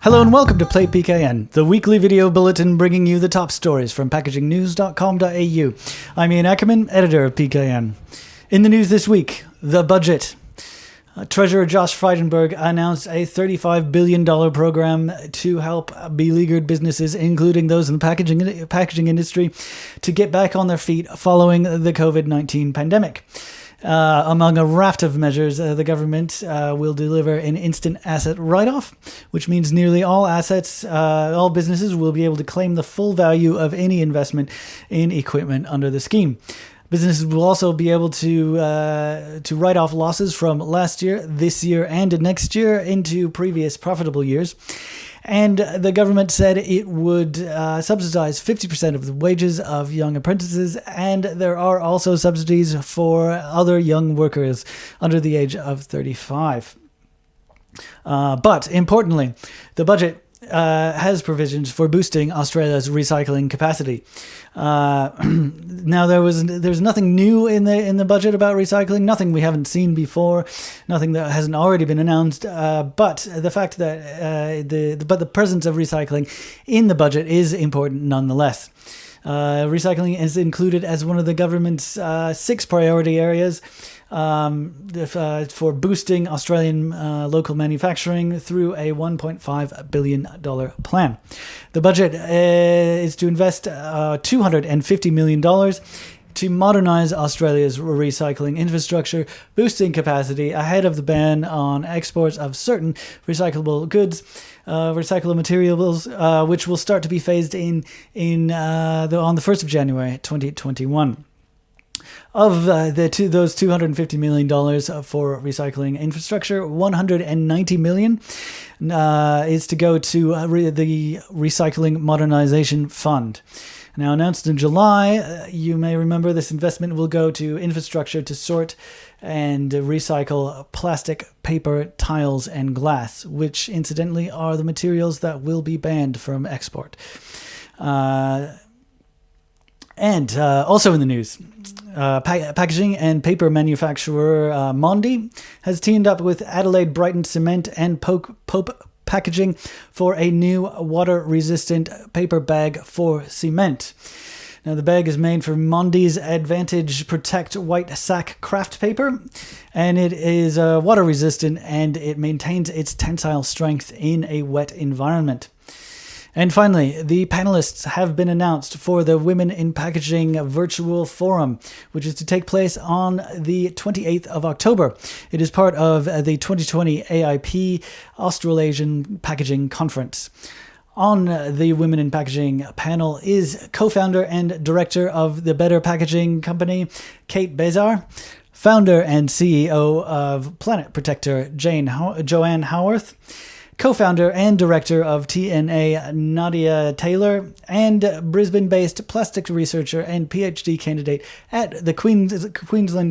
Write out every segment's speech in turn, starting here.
Hello and welcome to Play PKN, the weekly video bulletin bringing you the top stories from packagingnews.com.au. I'm Ian Ackerman, editor of PKN. In the news this week, the budget. Treasurer Josh Frydenberg announced a $35 billion program to help beleaguered businesses, including those in the packaging industry, to get back on their feet following the COVID-19 pandemic. Among a raft of measures, the government will deliver an instant asset write-off, which means nearly all assets, all businesses will be able to claim the full value of any investment in equipment under the scheme. Businesses will also be able to write off losses from last year, this year, and next year into previous profitable years. And the government said it would subsidize 50% of the wages of young apprentices, and there are also subsidies for other young workers under the age of 35. But importantly, the budget has provisions for boosting Australia's recycling capacity. Now there's nothing new in the budget about recycling, nothing we haven't seen before, nothing that hasn't already been announced. But the fact that the presence of recycling in the budget is important nonetheless. Recycling is included as one of the government's 6 priority areas for boosting Australian local manufacturing through a $1.5 billion plan. The budget is to invest $250 million to modernize Australia's recycling infrastructure, boosting capacity ahead of the ban on exports of certain recyclable goods, recyclable materials, which will start to be phased in on the 1st of January 2021. Of those $250 million for recycling infrastructure, $190 million is to go to the Recycling Modernization Fund. Now, announced in July, you may remember this investment will go to infrastructure to sort and recycle plastic, paper, tiles, and glass, which incidentally are the materials that will be banned from export. And also in the news, packaging and paper manufacturer Mondi has teamed up with Adelaide Brighton Cement and Pope Packaging for a new water-resistant paper bag for cement. Now, the bag is made from Mondi's Advantage Protect White Sack Craft Paper, and it is water-resistant and it maintains its tensile strength in a wet environment. And finally, the panelists have been announced for the Women in Packaging Virtual Forum, which is to take place on the 28th of October. It is part of the 2020 AIP Australasian Packaging Conference. On the Women in Packaging panel is co-founder and director of the Better Packaging Company, Kate Bezar, founder and CEO of Planet Protector, Joanne Howarth, co-founder and director of TNA, Nadia Taylor, and Brisbane-based plastics researcher and PhD candidate at the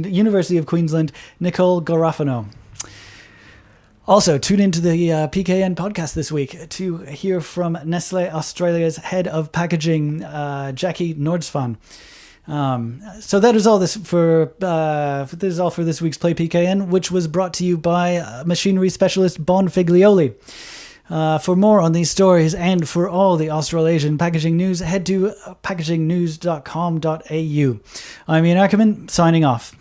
University of Queensland, Nicole Garofano. Also, tune into the PKN podcast this week to hear from Nestle Australia's head of packaging, Jackie Nordsvan. So that is all for this week's Play PKN, which was brought to you by machinery specialist Bon Figlioli. For more on these stories and for all the Australasian packaging news, head to packagingnews.com.au. I'm Ian Ackerman, signing off.